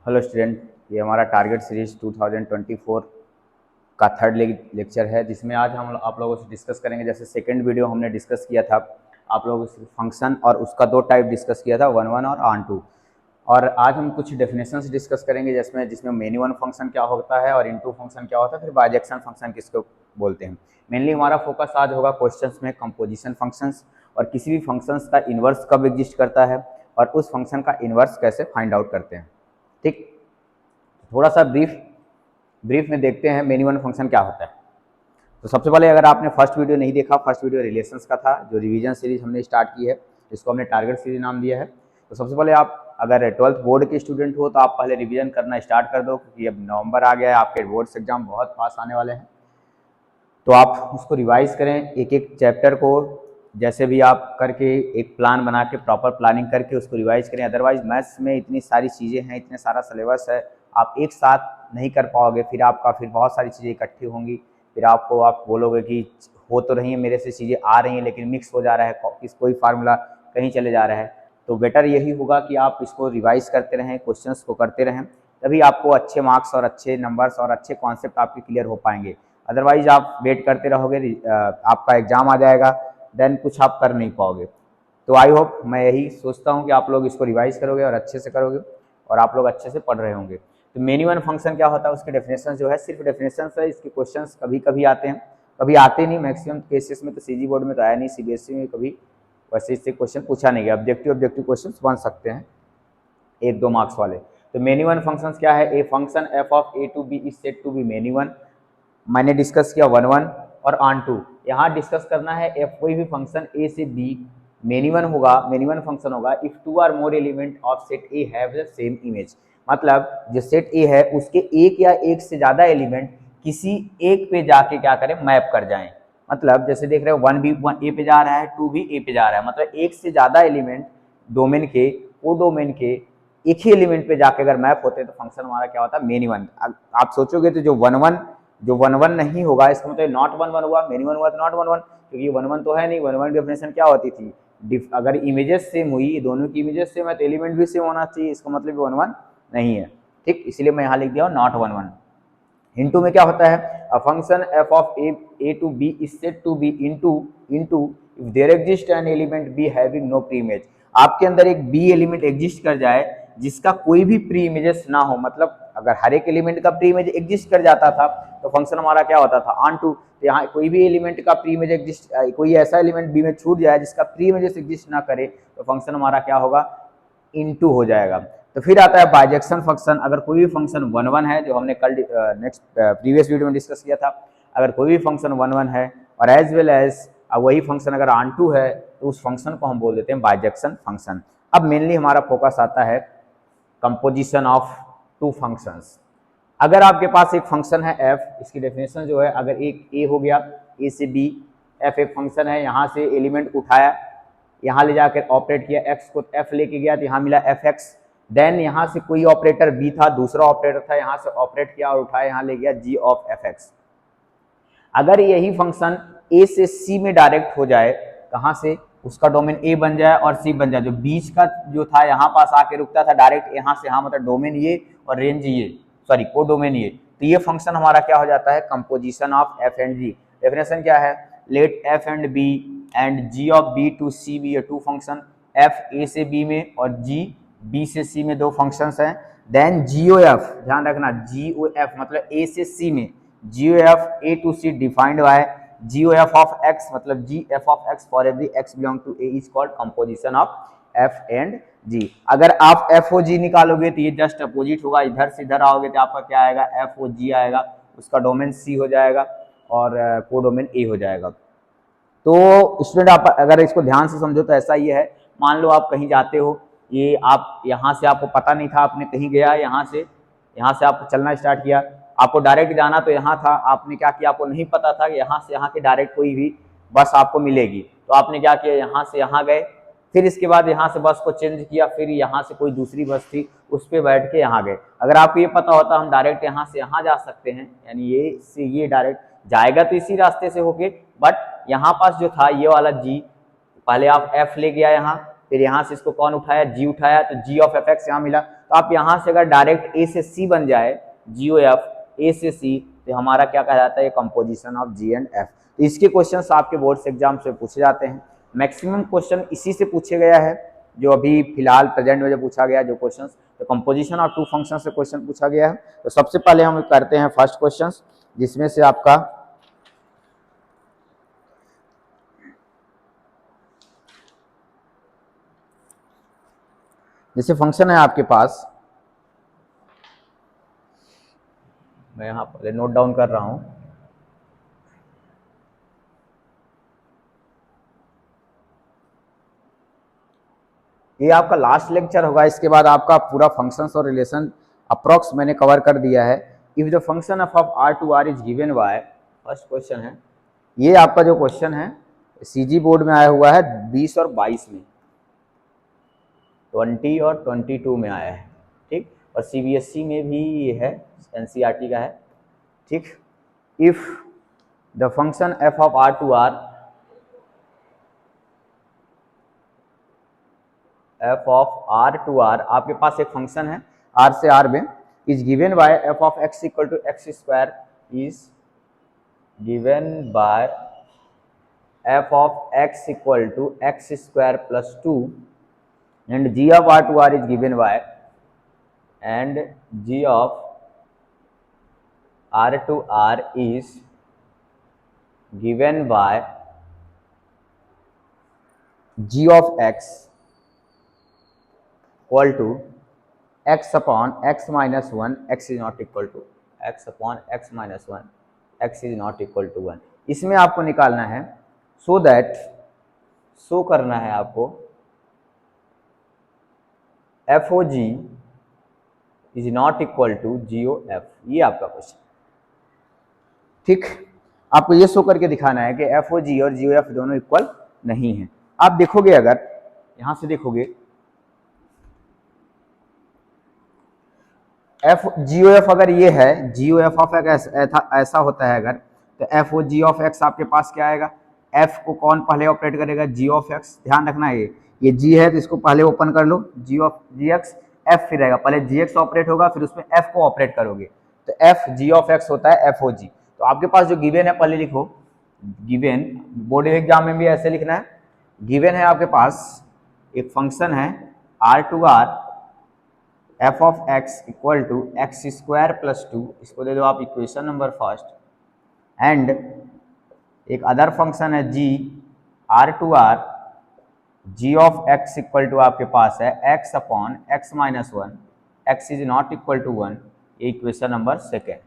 Hello student, ये हमारा target series 2024 का थर्ड लेक्चर है, जिसमें आज हम आप लोगों से डिस्कस करेंगे। जैसे सेकंड वीडियो हमने डिस्कस किया था आप लोगों से फंक्शन, और उसका दो टाइप डिस्कस किया था, वन वन और ऑन टू। और आज हम कुछ डेफिनेशंस डिस्कस करेंगे, जिसमें मेनी वन फंक्शन क्या होता है और इनटू फंक्शन क्या होता है, फिर बाइजेक्शन फंक्शन किसको बोलते हैं। मेनली हमारा फोकस आज होगा क्वेश्चंस में कंपोजिशन फंक्शंस, और किसी भी फंक्शंस का इन्वर्स कब एग्जिस्ट करता है और उस फंक्शन का इन्वर्स कैसे फाइंड आउट करते हैं। ठीक, थोड़ा सा ब्रीफ में देखते हैं मेनी वन फंक्शन क्या होता है। तो सबसे पहले, अगर आपने फर्स्ट वीडियो नहीं देखा, फर्स्ट वीडियो रिलेशंस का था, जो रिवीजन सीरीज हमने स्टार्ट की है, इसको हमने टारगेट सीरीज नाम दिया है। तो सबसे पहले आप अगर 12th बोर्ड के स्टूडेंट हो तो आप पहले रिवीजन करना स्टार्ट कर दो, क्योंकि अब नवंबर आ गया है, आपके बोर्ड्स एग्जाम बहुत फास्ट आने वाले हैं। तो आप उसको रिवाइज करें, एक एक चैप्टर को जैसे भी आप करके एक प्लान बना के प्रॉपर प्लानिंग करके उसको रिवाइज करें। अदरवाइज मैथ्स में इतनी सारी चीज़ें हैं, इतने सारा सिलेबस है, आप एक साथ नहीं कर पाओगे, फिर बहुत सारी चीज़ें इकट्ठी होंगी, फिर आप बोलोगे कि हो तो रही है मेरे से चीज़ें आ रही हैं, लेकिन मिक्स हो जा रहा है, कोई फार्मूला कहीं चले जा रहा है। तो बेटर यही होगा कि आप इसको रिवाइज करते रहें, क्वेश्चंस को करते रहें, तभी आपको अच्छे मार्क्स और अच्छे नंबर्स और अच्छे कॉन्सेप्ट आपके क्लियर हो पाएंगे। अदरवाइज आप वेट करते रहोगे, आपका एग्जाम आ जाएगा, देन कुछ आप कर नहीं पाओगे। तो आई होप, मैं यही सोचता हूँ कि आप लोग इसको रिवाइज करोगे और अच्छे से करोगे और आप लोग अच्छे से पढ़ रहे होंगे। तो मेनी वन फंक्शन क्या होता है, उसके डेफिनेशन जो है सिर्फ डेफिनेशन है, इसके क्वेश्चंस कभी कभी आते हैं, कभी आते नहीं। मैक्सिमम केसेस में तो सीजी बोर्ड में तो आया नहीं, सीबीएसई में कभी वैसे इससे क्वेश्चन पूछा नहीं गया। ऑब्जेक्टिव क्वेश्चन बन सकते हैं 1-2 मार्क्स वाले। तो मेनी वन फंक्शन क्या है, a function F of A to B is said to be many one. मैंने डिस्कस किया वन वन और ऑन टू। यहाँ डिस्कस करना है एफ कोई भी फंक्शन ए से बी मेनी वन होगा, मेनी वन फंक्शन होगा if two or more element of set A have the same image. मतलब जो सेट ए है उसके एक या एक से ज्यादा एलिमेंट किसी एक पे जाके क्या करें, मैप कर जाएं। मतलब जैसे देख रहे हो, वन भी वन ए पे जा रहा है, टू भी ए पे जा रहा है, मतलब एक से ज्यादा एलिमेंट डोमेन के, वो डोमेन के एक ही एलिमेंट पे जाके अगर मैप होते हैं तो फंक्शन हमारा क्या होता है, मेनी वन। आप सोचोगे तो जो वन वन नहीं होगा, इसका मतलब नॉट वन वन हुआ, मेनी वन हुआ तो नॉट वन वन, क्योंकि वन वन तो है नहीं। वन वन डेफिनेशन क्या होती थी, अगर इमेजेस सेम हुई, दोनों की इमेजेस सेम है तो एलिमेंट भी सेम होना चाहिए, इसका मतलब वन वन नहीं है। ठीक, इसलिए मैं यहाँ लिख दिया हूँ नॉट वन वन। इनटू में क्या होता है, a function F of A to B is said to be into if there exist an element B having no pre image. आपके अंदर एक बी एलिमेंट एग्जिस्ट कर जाए जिसका कोई भी प्री इमेजेस ना हो, मतलब अगर हर एक एलिमेंट का प्री इमेज एग्जिस्ट कर जाता था तो फंक्शन हमारा क्या होता था, ऑन टू। तो यहाँ कोई भी एलिमेंट का प्री इमेज एग्जिस्ट, कोई ऐसा एलिमेंट बी में छूट जाए जिसका प्री इमेजेस एग्जिस्ट ना करे तो फंक्शन हमारा क्या होगा, इनटू हो जाएगा। तो फिर आता है बाइजेक्शन फंक्शन। अगर कोई भी फंक्शन वन वन है, जो हमने कल नेक्स्ट प्रीवियस वीडियो में डिस्कस किया था, अगर कोई भी फंक्शन वन वन है और एज वेल एज वही फंक्शन अगर ऑन टू है तो उस फंक्शन को हम बोल देते हैं बाइजेक्शन फंक्शन। अब मेनली हमारा फोकस आता है कंपोजिशन ऑफ टू फंक्शंस। अगर आपके पास एक फंक्शन है f, इसकी डेफिनेशन जो है, अगर एक a हो गया, a से b, f एक फंक्शन है, यहाँ से एलिमेंट उठाया, यहाँ ले जाकर ऑपरेट किया, x को f लेके गया तो यहाँ मिला fx, देन यहाँ से कोई ऑपरेटर b था, दूसरा ऑपरेटर था, यहाँ से ऑपरेट किया और उठाया, यहाँ ले गया g ऑफ fx। अगर यही फंक्शन a से c में डायरेक्ट हो जाए, कहाँ से, उसका डोमेन a बन जाए और c बन जाए, जो बीच का जो था यहाँ पास आके रुकता था डायरेक्ट यहाँ से, हाँ मतलब डोमेन ये और रेंज ये, सॉरी को डोमेन ये, तो ये फंक्शन हमारा क्या हो जाता है, composition of F and G. Definition क्या है, let F and B and ji of B to C B to function, F A से बी में और जी बी से सी में दो फंक्शंस हैं। देन जी ओ एफ, ध्यान रखना, जी ओ एफ मतलब ए से सी में, g o f A to C defined by g o f of x, मतलब g f of x for every x belong to A is called composition of F and g. अगर आप F O जी निकालोगे तो ये just opposite होगा, इधर से इधर आओगे तो आपका क्या आएगा, एफ ओ जी आएगा, उसका डोमेन सी हो जाएगा और को डोमेन ए हो जाएगा। तो स्टूडेंट आप अगर इसको ध्यान से समझो तो ऐसा ही है, मान लो आप कहीं जाते हो, ये आप यहाँ से आपको पता नहीं था, आपने कहीं गया, यहाँ से आप चलना स्टार्ट किया, आपको डायरेक्ट जाना तो यहाँ था, आपने क्या किया, आपको नहीं पता था कि यहाँ से यहाँ की डायरेक्ट कोई भी बस आपको मिलेगी, तो आपने क्या किया, यहाँ से यहाँ गए, फिर इसके बाद यहाँ से बस को चेंज किया, फिर यहाँ से कोई दूसरी बस थी उस पर बैठ के यहाँ गए। अगर आपको ये पता होता हम डायरेक्ट यहाँ से यहाँ जा सकते हैं, यानी ये से ये डायरेक्ट जाएगा तो इसी रास्ते से होके, बट यहाँ पास जो था ये वाला जी, पहले आप एफ ले गया यहाँ, फिर यहाँ से इसको कौन उठाया, जी उठाया, तो जी ऑफ एफ एक्स यहाँ मिला, तो आप यहाँ से अगर डायरेक्ट ए से सी बन जाए, GOF ए से सी, तो हमारा क्या कहा जाता है, ये composition of G and F। तो इसके क्वेश्चंस आपके बोर्ड्स एग्जाम से पूछे जाते हैं। मैक्सिमम क्वेश्चन इसी से पूछे गया है, जो अभी फिलहाल प्रेजेंट में जो पूछा गया है जो क्वेश्चन, तो कंपोजिशन ऑफ टू फंक्शन से क्वेश्चन पूछा गया है। तो सबसे पहले हम करते हैं फर्स्ट क्वेश्चन, जिसमें से आपका जैसे फंक्शन है आपके पास, मैं यहाँ पर नोट डाउन कर रहा हूँ। ये आपका लास्ट लेक्चर होगा, इसके बाद आपका पूरा फंक्शंस और रिलेशन अप्रॉक्स मैंने कवर कर दिया है। If the function of R to R is given by, first question है ये। आपका जो क्वेश्चन है CG बोर्ड में आया हुआ है 20 और 22 में, 20 और 22 में आया है, ठीक। और CBSE में भी ये है, NCERT का है, ठीक। If the function f of R to R, f of R to R, आपके पास एक फंक्शन है R से R में, is given by f of x equal to x square, is given by f of x equal to x square plus 2, and G of R to R is given by, and G of R to R is given by G of X equal to x upon x minus 1, x is not equal to x upon x minus 1, x is not equal to 1। इसमें आपको निकालना है, so that show करना है आपको FOG is not equal to GOF, ये आपका question, ठीक। आपको ये शो करके दिखाना है कि FOG और GOF दोनों इक्वल नहीं है। आप देखोगे, अगर यहां से देखोगे GOF अगर ये है, GOF ऑफ एक्स ऐसा होता है अगर, तो FOG ऑफ एक्स आपके पास क्या आएगा, F को कौन पहले ऑपरेट करेगा, G ऑफ एक्स। ध्यान रखना है ये G है तो इसको पहले ओपन कर लो, GX, F फिर रहेगा, पहले GX ऑपरेट होगा फिर उसमें F को ऑपरेट करोगे, तो F G ऑफ एक्स होता है FOG। तो आपके पास जो गिवन है पहले लिखो, गिवन बोर्ड एग्जाम में भी ऐसे लिखना है। गिवन है आपके पास एक फंक्शन है R to R, f of x equal to X square plus 2, इसको दे दो आप इक्वेशन नंबर फर्स्ट, एंड एक अदर फंक्शन है g R to R, g of x equal to आपके पास है x upon x minus 1, x is not equal to 1, ये इक्वेशन नंबर सेकेंड।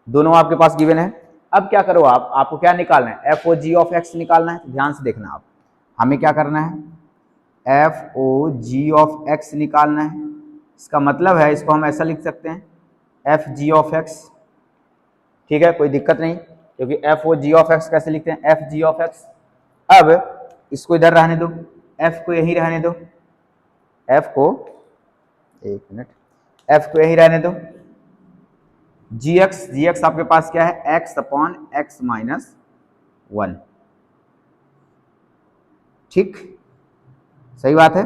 दोनों आपके पास गिवन है। अब क्या करो आपको क्या निकालना है, F O ji of X निकालना है। तो ध्यान से देखना, आप हमें क्या करना है, F O ji of X निकालना है। इसका मतलब है, इसको हम ऐसा लिख सकते हैं, एफ जी ऑफ एक्स, ठीक है, कोई दिक्कत नहीं, क्योंकि F O ji of X कैसे लिखते हैं, एफ जी ऑफ एक्स। अब इसको इधर रहने दो, एफ को यहीं रहने दो, एफ को एक मिनट, एफ को यहीं रहने दो। जी एक्स आपके पास क्या है, एक्स अपॉन एक्स माइनस 1, ठीक, सही बात है।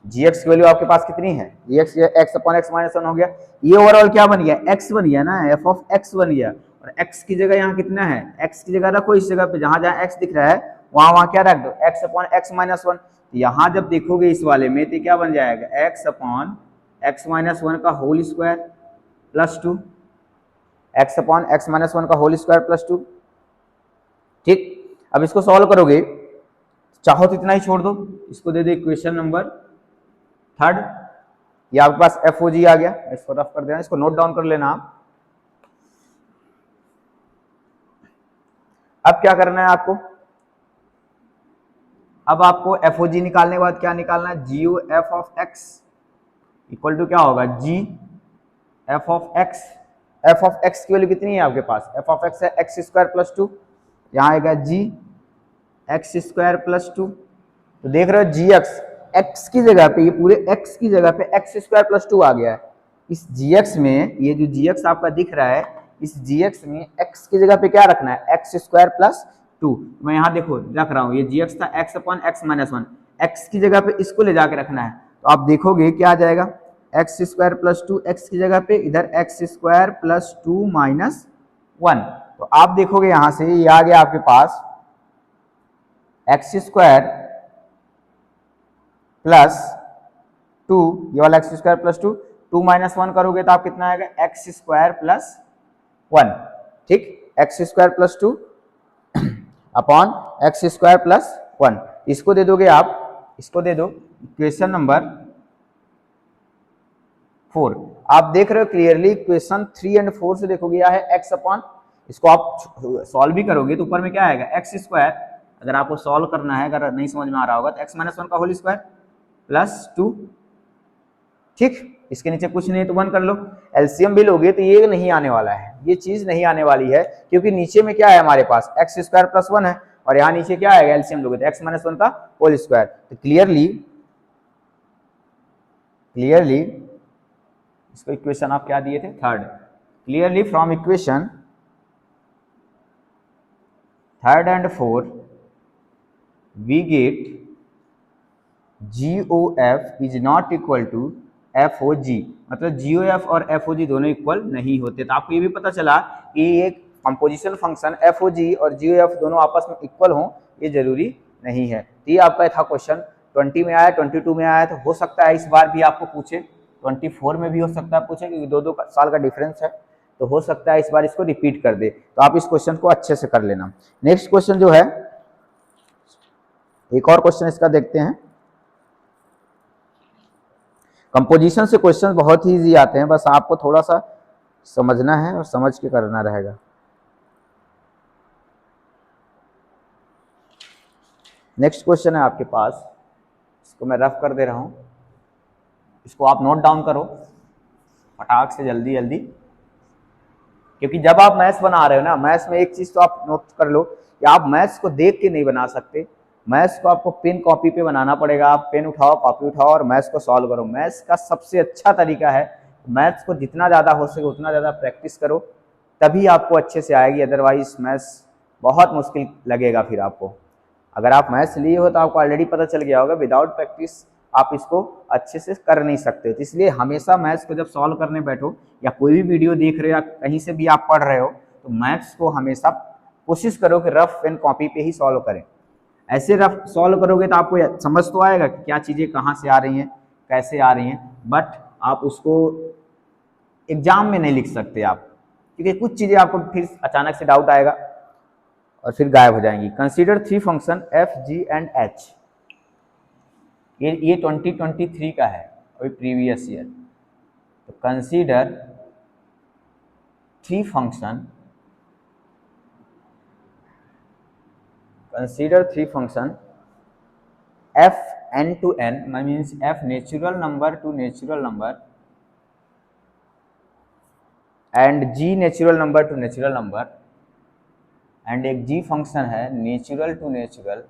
जी एक्स की वैल्यू आपके पास कितनी है, जी एक्स अपॉन एक्स माइनस 1 हो गया। ये ओवरऑल क्या बन गया, एक्स बन गया ना, एफ ऑफ एक्स बन गया। और एक्स की जगह यहाँ कितना है, एक्स की जगह रखो, इस जगह पे जहां जहां एक्स दिख रहा है वहां क्या रख दो, एक्स अपॉन एक्स माइनस 1। यहाँ जब देखोगे इस वाले में तो क्या बन जाएगा, एक्स अपॉन एक्स माइनस 1 का whole square plus 2, X upon X minus 1 का होल स्क्वायर प्लस 2, ठीक। अब इसको सॉल्व करोगे, चाहो तो इतना ही छोड़ दो, इसको दे दो इक्वेशन नंबर थर्ड। ये आपके पास एफ ओ जी आ गया, इसको रफ कर देना, इसको नोट डाउन कर लेना आप। अब क्या करना है आपको, अब आपको एफ ओ जी निकालने के बाद क्या निकालना है, g u f of x equal to क्या होगा, g f of x. F of x की वैल्यू कितनी है आपके पास, एफ ऑफ एक्स है एक्स स्क्वायर प्लस 2, यहाँ आएगा जी एक्स स्क्वायर प्लस 2। तो देख रहे हो जी एक्स की जगह पे, ये पूरे एक्स की जगह पे एक्स स्क्वायर प्लस 2 आ गया है। इस जी एक्स में, ये जो जी एक्स आपका दिख रहा है, इस जी एक्स में एक्स की जगह पे क्या रखना है, एक्स स्क्वायर प्लस 2। मैं यहाँ देखो रख रहा हूँ, ये जी एक्स था x upon X minus 1, x की जगह पे इसको ले जाके रखना है। तो आप देखोगे क्या आ जाएगा, एक्स स्क्वायर प्लस 2 एक्स की जगह पे इधर एक्स स्क्वायर प्लस 2 माइनस 1। तो आप देखोगे यहां से ये आ गया आपके पास एक्स स्क्वायर प्लस 2, ये वाला एक्स स्क्वायर प्लस 2, 2 माइनस 1 करोगे तो आप कितना आएगा, एक्स स्क्वायर प्लस 1। ठीक, x square plus 2 upon x square plus 1, इसको दे दोगे आप, इसको दे दो इक्वेशन नंबर 4। आप देख रहे हो क्लियरली इक्वेशन 3 एंड 4 से देखोगे यह है एक्स अपॉन, इसको आप सॉल्व भी करोगे तो ऊपर में क्या आएगा, एक्स स्क्वायर, अगर आपको सॉल्व करना है, अगर नहीं समझ में आ रहा होगा तो एक्स माइनस 1 का होल स्क्वायर प्लस 2। ठीक, इसके नीचे कुछ नहीं है तो 1 कर लो, एलसीएम भी लोगे तो ये नहीं आने वाला है, ये चीज नहीं आने वाली है, क्योंकि नीचे में क्या है हमारे पास एक्स स्क्वायर प्लस 1 है और यहाँ नीचे क्या आएगा, एलसीएम लोगे तो एक्स माइनस 1 का होल स्क्वायर। तो क्लियरली इसको इक्वेशन आप क्या दिए थे, third, clearly from equation third and fourth we get GOF is not equal to FOG, मतलब GOF और FOG दोनों इक्वल नहीं होते। तो आपको ये भी पता चला कि एक कंपोजिशन फंक्शन FOG और GOF दोनों आपस में इक्वल हों ये जरूरी नहीं है। तो ये आपका था क्वेश्चन, 20 में आया, 22 में आया, तो हो सकता है इस बार भी आपको पूछे, 24 में भी हो सकता है पूछे, क्योंकि 2-2 साल का डिफरेंस है, तो हो सकता है इस बार इसको रिपीट कर दे। तो आप इस क्वेश्चन को अच्छे से कर लेना। नेक्स्ट क्वेश्चन जो है, एक और क्वेश्चन इसका देखते हैं। कंपोजिशन से क्वेश्चन बहुत ही इजी आते हैं, बस आपको थोड़ा सा समझना है और समझ के करना रहेगा। नेक्स्ट क्वेश्चन है आपके पास, इसको मैं रफ कर दे रहा हूं, इसको आप नोट डाउन करो फटाक से, जल्दी जल्दी, क्योंकि जब आप मैथ्स बना रहे हो ना, मैथ्स में एक चीज तो आप नोट कर लो कि आप मैथ्स को देख के नहीं बना सकते, मैथ्स को आपको पेन कॉपी पे बनाना पड़ेगा। आप पेन उठाओ, कॉपी उठाओ और मैथ्स को सॉल्व करो। मैथ्स का सबसे अच्छा तरीका है, मैथ्स को जितना ज़्यादा हो सके उतना ज़्यादा प्रैक्टिस करो, तभी आपको अच्छे से आएगी, अदरवाइज मैथ्स बहुत मुश्किल लगेगा फिर आपको। अगर आप मैथ्स लिए हो तो आपको ऑलरेडी पता चल गया होगा, विदाउट प्रैक्टिस आप इसको अच्छे से कर नहीं सकते। तो इसलिए हमेशा मैथ्स को जब सॉल्व करने बैठो या कोई भी वीडियो देख रहे हो या कहीं से भी आप पढ़ रहे हो, तो मैथ्स को हमेशा कोशिश करो कि रफ पेन कॉपी पे ही सॉल्व करें। ऐसे रफ सॉल्व करोगे तो आपको समझ तो आएगा कि क्या चीज़ें कहाँ से आ रही हैं, कैसे आ रही हैं, बट आप उसको एग्जाम में नहीं लिख सकते आप, क्योंकि कुछ चीज़ें आपको फिर अचानक से डाउट आएगा और फिर गायब हो जाएंगी। Consider 3 function f, g and h। ये 2023 का है, अभी प्रीवियस ईयर। तो consider 3 function, consider 3 function f n to n, means f natural number to natural number and g natural number to natural number, and एक g function है natural to natural,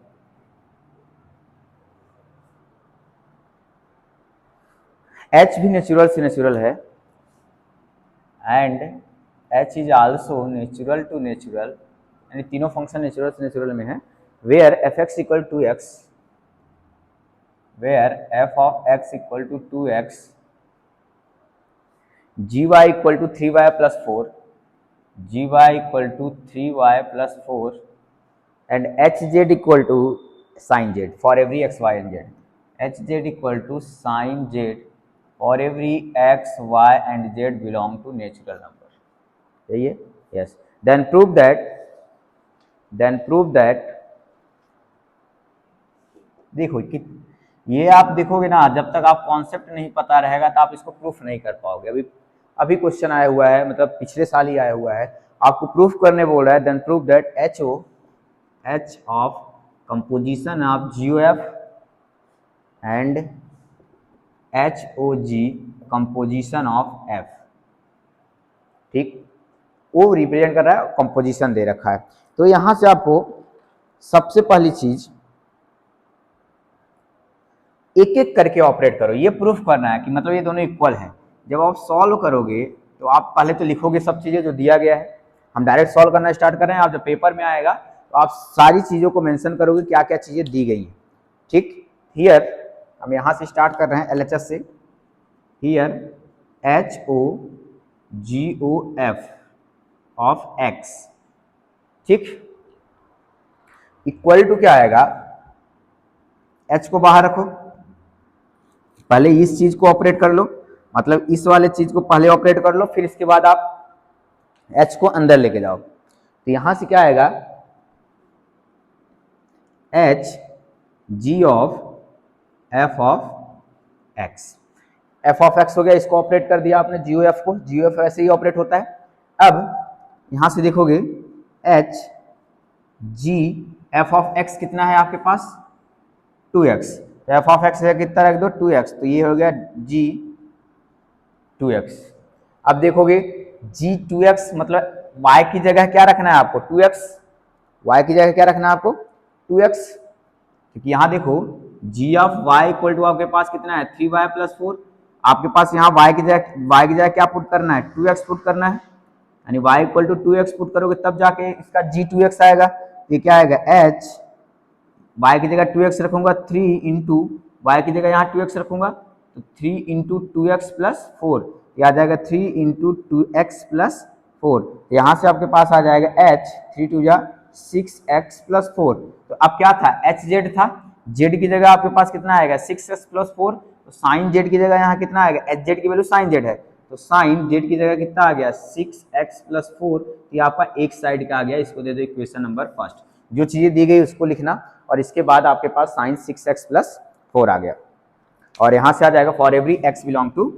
h भी natural से natural है, and h is also natural to natural, यानी तीनों function natural से natural में है। where f(x) equal to x, where f of x equal to 2x, gy equal to 3y plus 4, gy equal to 3y plus 4, and hz equal to sin z for every x, y and z, hz equal to sin z for every x, y and z belong to natural number। सही है? yes, then prove that देखो कि ये आप देखोगे ना, जब तक आप कॉन्सेप्ट नहीं पता रहेगा तो आप इसको प्रूफ नहीं कर पाओगे। अभी क्वेश्चन आया हुआ है, मतलब पिछले साल ही आया हुआ है, आपको प्रूफ करने बोल रहा है। Then proof that h of composition of GOF and HOG composition of f। ठीक, वो रिप्रेजेंट कर रहा है, कंपोजिशन दे रखा है। तो यहां से आपको सबसे पहली चीज एक एक करके ऑपरेट करो, ये प्रूफ करना है कि मतलब ये दोनों इक्वल हैं। जब आप सॉल्व करोगे तो आप पहले तो लिखोगे सब चीज़ें जो दिया गया है, हम डायरेक्ट सॉल्व करना स्टार्ट कर रहे हैं। आप जब पेपर में आएगा तो आप सारी चीज़ों को मेंशन करोगे क्या क्या चीज़ें दी गई हैं। ठीक, हियर हम यहाँ से स्टार्ट कर रहे हैं LHS से। हियर HOGOF ऑफ x, ठीक, इक्वल टू क्या आएगा, h को बाहर रखो, पहले इस चीज को ऑपरेट कर लो, मतलब इस वाले चीज को पहले ऑपरेट कर लो, फिर इसके बाद आप h को अंदर लेके जाओ। तो यहां से क्या आएगा, h g of f of x, f of x हो गया, इसको ऑपरेट कर दिया आपने GOF को, GOF ऐसे ही ऑपरेट होता है। अब यहां से देखोगे h g f of x कितना है आपके पास 2x, तो f ऑफ x है कितना रख दो 2x, तो ये हो गया g 2x। अब देखोगे g 2x मतलब y की जगह क्या रखना है आपको 2x, y की जगह क्या रखना है आपको 2x, क्योंकि यहाँ देखो g of y equal to आपके पास कितना है 3y प्लस 4, आपके पास यहाँ y की जगह क्या पुट करना है 2x पुट करना है, यानी y equal to 2x put करोगे तब जाके इसका g 2x आएगा। ये क्या आएगा h, y की जगह 2x रखूंगा 3 इंटू वाई की जगह यहाँ 2x रखूंगा तो 3 इंटू 2x प्लस 4, ये आ जाएगा 3 इंटू 2x प्लस 4, यहाँ से आपके पास आ जाएगा h 3 टू जा 6x प्लस 4। तो अब क्या था hz था, z की जगह आपके पास कितना आएगा 6x प्लस 4, तो साइन z की जगह यहाँ कितना आएगा, hz की वैल्यू साइन z है, तो साइन z की जगह कितना आ गया 6x प्लस 4, तो आपका एक साइड का आ गया, इसको दे दो इक्वेशन नंबर फर्स्ट। जो चीजें दी गई उसको लिखना, और इसके बाद आपके पास साइन 6x प्लस 4 आ गया, और यहां से आ जाएगा for every x belong to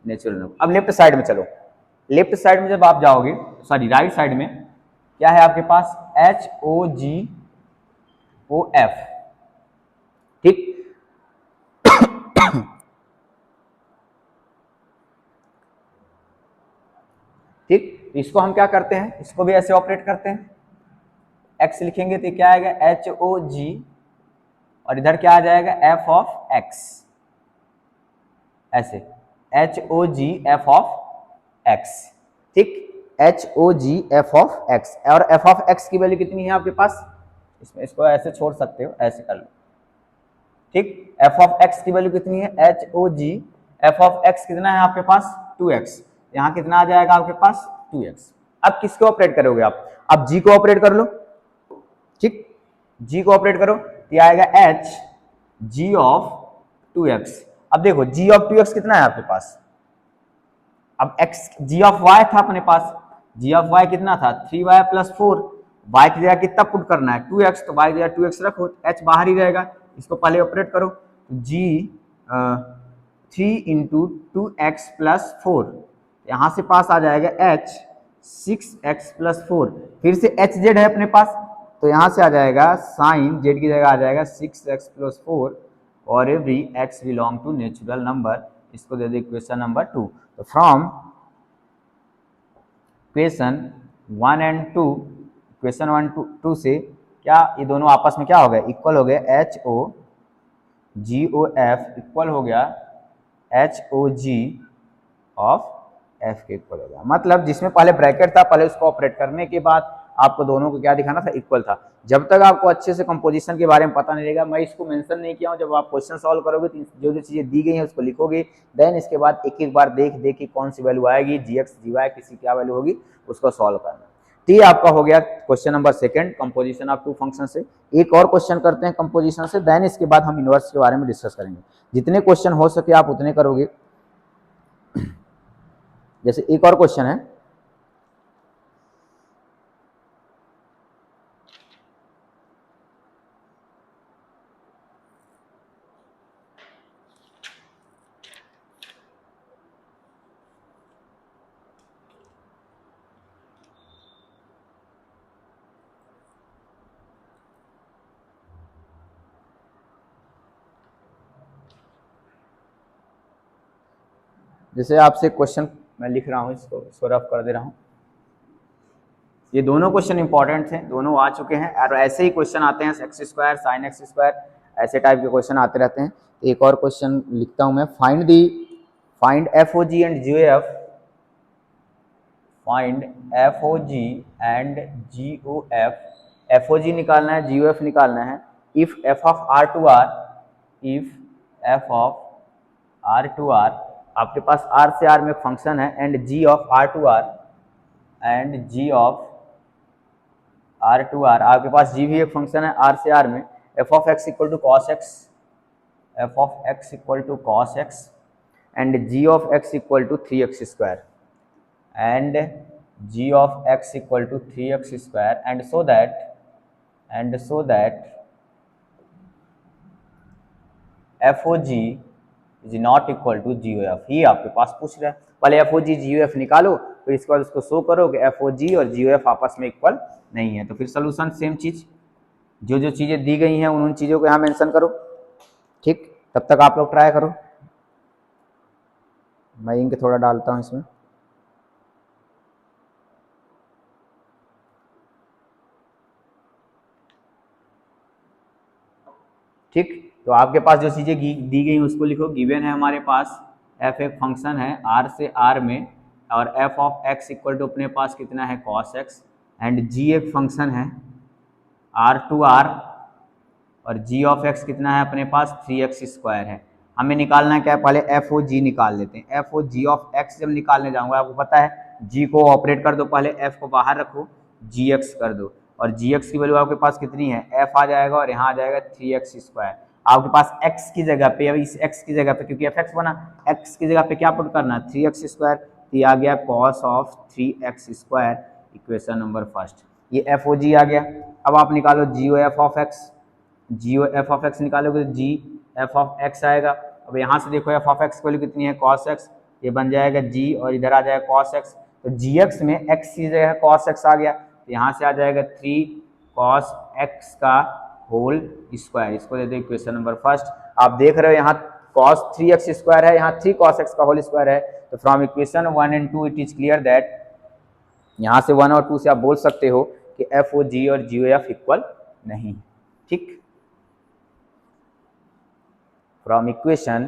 natural number. अब लेफ्ट साइड में चलो, लेफ्ट साइड में जब आप जाओगे, सॉरी राइट साइड में क्या है आपके पास HOGOF, ठीक, ठीक, इसको हम क्या करते हैं, इसको भी ऐसे ऑपरेट करते हैं, x लिखेंगे तो क्या आएगा HOG, और इधर क्या आ जाएगा f ऑफ x, ऐसे HOGF ऑफ x, ठीक, HOGF ऑफ x, और f ऑफ x की वैल्यू कितनी है आपके पास, इसमें इसको ऐसे छोड़ सकते हो, ऐसे कर लो, ठीक, f ऑफ x की वैल्यू कितनी है HOGF ऑफ x कितना है आपके पास 2x, यहाँ कितना आ जाएगा आपके पास 2x। अब किसको ऑपरेट करोगे आप, अब g को ऑपरेट कर लो, ठीक, g को ऑपरेट करो, ये आएगा h g ऑफ 2x। अब देखो g ऑफ 2x कितना है आपके पास, अब x g ऑफ y था अपने पास, g ऑफ y कितना था 3y प्लस 4, y की जगह कितना पुट करना है 2x, तो y की जगह 2x रखो, h बाहर ही रहेगा, इसको पहले ऑपरेट करो, तो g 3 इंटू 2x प्लस 4, यहाँ से पास आ जाएगा h 6x प्लस 4, फिर से hz है अपने पास, तो यहाँ से आ जाएगा साइन z की जगह आ जाएगा 6x प्लस 4 और every x belong to natural number, इसको दे दे इक्वेशन नंबर 2। तो फ्रॉम इक्वेशन 1 एंड 2, इक्वेशन 1 2 से क्या ये दोनों आपस में क्या हो गए इक्वल हो गए, HOGOF इक्वल हो गया HOG ऑफ f के इक्वल हो गया, मतलब जिसमें पहले ब्रैकेट था पहले उसको ऑपरेट करने के बाद आपको दोनों को क्या दिखाना था इक्वल था। जब तक आपको अच्छे से कंपोजिशन के बारे में पता नहीं रहेगा, मैं इसको मेंशन नहीं किया हूं, जब आप क्वेश्चन सॉल्व करोगे तो जो जो चीजें दी गई हैं उसको लिखोगे, देन इसके बाद एक एक बार देख देख के कौन सी वैल्यू आएगी, gx gy किसी क्या वैल्यू होगी उसको सॉल्व करना। तो ये आपका हो गया question number 2 composition of two function से। एक और क्वेश्चन करते हैं कंपोजिशन से, देन इसके बाद हम इनवर्स के बारे में डिस्कस करेंगे। जितने क्वेश्चन हो सके आप उतने करोगे। जैसे एक और क्वेश्चन है, जैसे आपसे क्वेश्चन मैं लिख रहा हूँ, इसको रफ कर दे रहा हूँ। ये दोनों क्वेश्चन इंपॉर्टेंट थे, दोनों आ चुके हैं, और ऐसे ही क्वेश्चन आते हैं x square sine x square, ऐसे टाइप के क्वेश्चन आते रहते हैं। एक और क्वेश्चन लिखता हूँ मैं, find FOG and GOF, find FOG and GOF, FOG निकालना है GOF निकालना है, if f of r to r if f of r to r, आपके पास आर से आर में फंक्शन है, and ji of r to r, and ji of r to r, आपके पास जी भी एक फंक्शन है आर से आर में, f of x equal to cos x, f of x equal to cos x, and ji of x equal to 3x square, and ji of x equal to 3x square, and so that f O g is not equal to g o f. ये आपके पास पूछ रहा है, पहले F O जी जी o F निकालो, फिर इसके बाद उसको शो करो कि एफ ओ जी और जी ओ एफ आपस में इक्वल नहीं है। तो फिर सोल्यूशन सेम चीज, जो जो चीज़ें दी गई हैं उन चीज़ों को यहाँ मेंशन करो, ठीक। तब तक आप लोग ट्राई करो, मैं इंक थोड़ा डालता हूँ इसमें। ठीक, तो आपके पास जो चीज़ें दी गई उसको लिखो। गिवन है हमारे पास एफ एक फंक्शन है आर से आर में, और f of x equal to अपने पास कितना है कॉस एक्स, एंड जी एक फंक्शन है आर टू आर, और जी ऑफ एक्स कितना है अपने पास 3x स्क्वायर है। हमें निकालना है क्या है, पहले एफ ओ जी निकाल लेते हैं। F O ji of x जब निकालने जाऊंगा, आपको पता है जी को ऑपरेट कर दो, पहले एफ को बाहर रखो, जी एक्स कर दो, और जी एक्स की वैल्यू आपके पास कितनी है, एफ आ जाएगा और यहाँ आ जाएगा 3x स्क्वायर। आपके पास x की जगह पे, अब इस x की जगह पे क्योंकि एफ एक्स बना, x की जगह पे क्या पुट करना है 3x स्क्वायर, तो ये आ गया cos of 3x square, equation number first. ये एफ ओ जी आ गया। अब आप निकालो g o f of x, g o f of x निकालोगे तो जी एफ ऑफ एक्स आएगा। अब यहाँ से देखो एफ ऑफ एक्स की वैल्यू कितनी है कॉस एक्स, ये बन जाएगा जी और इधर आ जाएगा कॉस एक्स, तो जी एक्स में एक्स की जगह कॉस एक्स आ गया, तो यहाँ से आ जाएगा 3 कॉस एक्स का होल स्क्वायर, इसको दे दो इक्वेशन नंबर फर्स्ट। आप देख रहे हो यहाँ कॉस 3x स्क्वायर है, यहाँ 3 कॉस एक्स का होल स्क्वायर है, तो from equation 1 and 2 it is clear that, यहाँ से 1 और 2 से आप बोल सकते हो कि एफ ओ जी और जी ओ एफ इक्वल नहीं, ठीक। From equation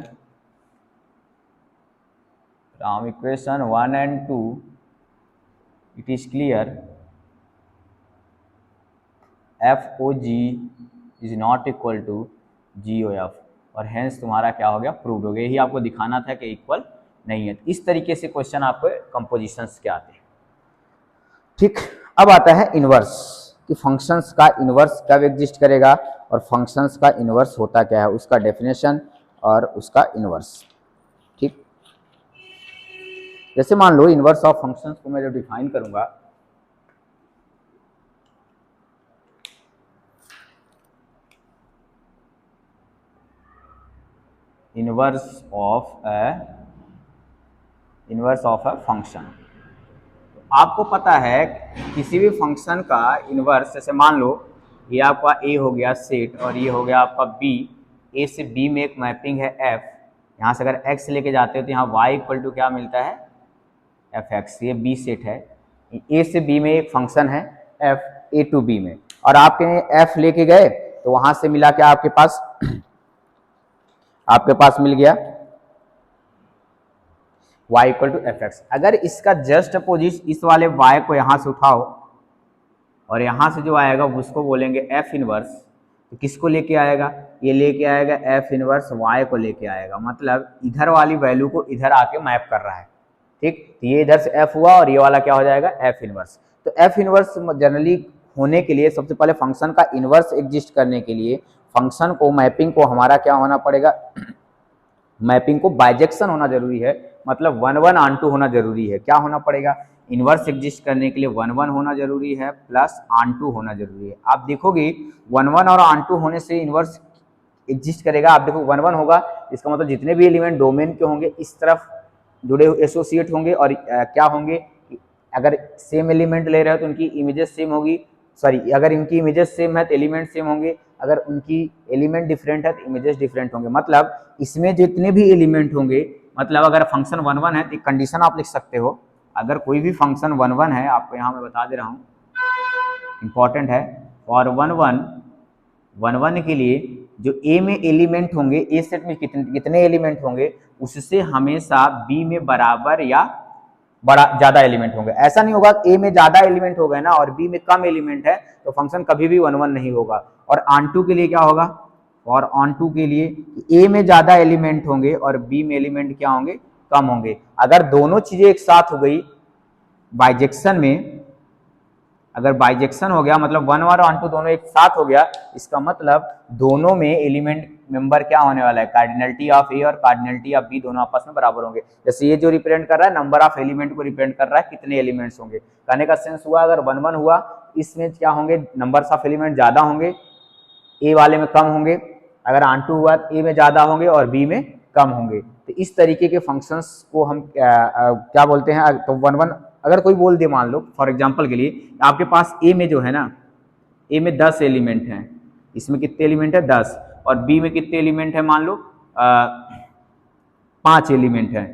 1 and 2 it is clear FOG is not equal to GOF, और hence तुम्हारा क्या हो गया, प्रूव हो गया। यही आपको दिखाना था कि इक्वल नहीं है। इस तरीके से क्वेश्चन आपको कंपोजिशंस के आते हैं, ठीक। अब आता है इनवर्स, कि फंक्शंस का इनवर्स कब एग्जिस्ट करेगा और फंक्शंस का इनवर्स होता क्या है, उसका डेफिनेशन और उसका इनवर्स, ठीक। जैसे मान लो इनवर्स ऑफ फंक्शंस को मैं जब डिफाइन करूंगा, इनवर्स ऑफ अ फंक्शन, आपको पता है किसी भी फंक्शन का इनवर्स, जैसे मान लो ये आपका ए हो गया सेट और ये हो गया आपका बी, ए से बी में एक मैपिंग है एफ, यहाँ से अगर एक्स लेके जाते हो तो यहाँ वाई इक्वल टू क्या मिलता है एफ एक्स, ये बी सेट है। ए से बी में एक फंक्शन है एफ, ए टू बी में, और आपके एफ लेके गए तो वहां से मिला क्या आपके पास मिल गया y equal to f x. अगर इसका जस्ट अपोजिट इस वाले y को यहाँ से उठाओ और यहाँ से जो आएगा उसको बोलेंगे एफ इनवर्स, तो किसको लेके आएगा, ये लेके आएगा एफ इनवर्स y को लेके आएगा, मतलब इधर वाली वैल्यू को इधर आके मैप कर रहा है, ठीक। तो ये इधर से f हुआ और ये वाला क्या हो जाएगा एफ इनवर्स। तो एफ इनवर्स जनरली होने के लिए सबसे पहले फंक्शन का इनवर्स एग्जिस्ट करने के लिए फंक्शन को मैपिंग को हमारा क्या होना पड़ेगा, मैपिंग को बाइजेक्शन होना जरूरी है, मतलब 1 1 ऑन 2 होना जरूरी है। क्या होना पड़ेगा, इनवर्स एग्जिस्ट करने के लिए 1 1 होना जरूरी है प्लस ऑन 2 होना जरूरी है। आप देखोगे 1 1 और ऑन 2 होने से इनवर्स एग्जिस्ट करेगा। आप देखो 1 1 होगा, इसका मतलब जितने भी एलिमेंट डोमेन के होंगे इस तरफ जुड़े हुए एसोसिएट होंगे, और क्या होंगे, अगर सेम एलिमेंट ले रहे हो तो उनकी इमेजेस सेम होगी, सॉरी अगर इनकी इमेजेस सेम है तो एलिमेंट सेम होंगे, अगर उनकी एलिमेंट डिफरेंट है तो इमेजेस डिफरेंट होंगे। मतलब इसमें जितने भी एलिमेंट होंगे, मतलब अगर फंक्शन 1 1 है तो कंडीशन आप लिख सकते हो, अगर कोई भी फंक्शन 1 1 है, आपको यहाँ मैं बता दे रहा हूँ इंपॉर्टेंट है, और 1 1 के लिए जो ए में एलिमेंट होंगे, ए सेट में कितने एलिमेंट होंगे, उससे हमेशा बी में बराबर या ज्यादा एलिमेंट होंगे। ऐसा नहीं होगा ए में ज्यादा एलिमेंट हो गए ना और बी में कम एलिमेंट है तो फंक्शन कभी भी 1 1 नहीं होगा। और ऑन 2 के लिए क्या होगा, और ऑन टू के लिए ए में ज्यादा एलिमेंट होंगे और बी में एलिमेंट क्या होंगे, कम होंगे। अगर दोनों चीजें एक साथ हो गई बाइजेक्शन में, अगर बाइजेक्शन हो गया मतलब वन और ऑन टू दोनों एक साथ हो गया, इसका मतलब दोनों में एलिमेंट मेंबर क्या होने वाला है, कार्डिनलिटी ऑफ ए और कार्डिनलिटी ऑफ बी दोनों आपस में बराबर होंगे। जैसे ये जो रिप्रेजेंट कर रहा है नंबर ऑफ एलिमेंट को रिप्रेजेंट कर रहा है, कितने एलिमेंट्स होंगे। कहने का सेंस हुआ अगर 1 1 हुआ, इसमें क्या होंगे, नंबर्स ऑफ एलिमेंट ज्यादा होंगे, ए वाले में कम होंगे। अगर ऑन टू हुआ ए में ज्यादा होंगे और बी में कम होंगे। तो इस तरीके के फंक्शंस को हम क्या बोलते हैं। तो 1 1 अगर कोई बोल दे, मान लो फॉर एग्जांपल के लिए आपके पास ए में जो है ना, ए में 10 एलिमेंट हैं, इसमें कितने एलिमेंट है 10, और बी में कितने एलिमेंट है, मान लो 5 एलिमेंट है,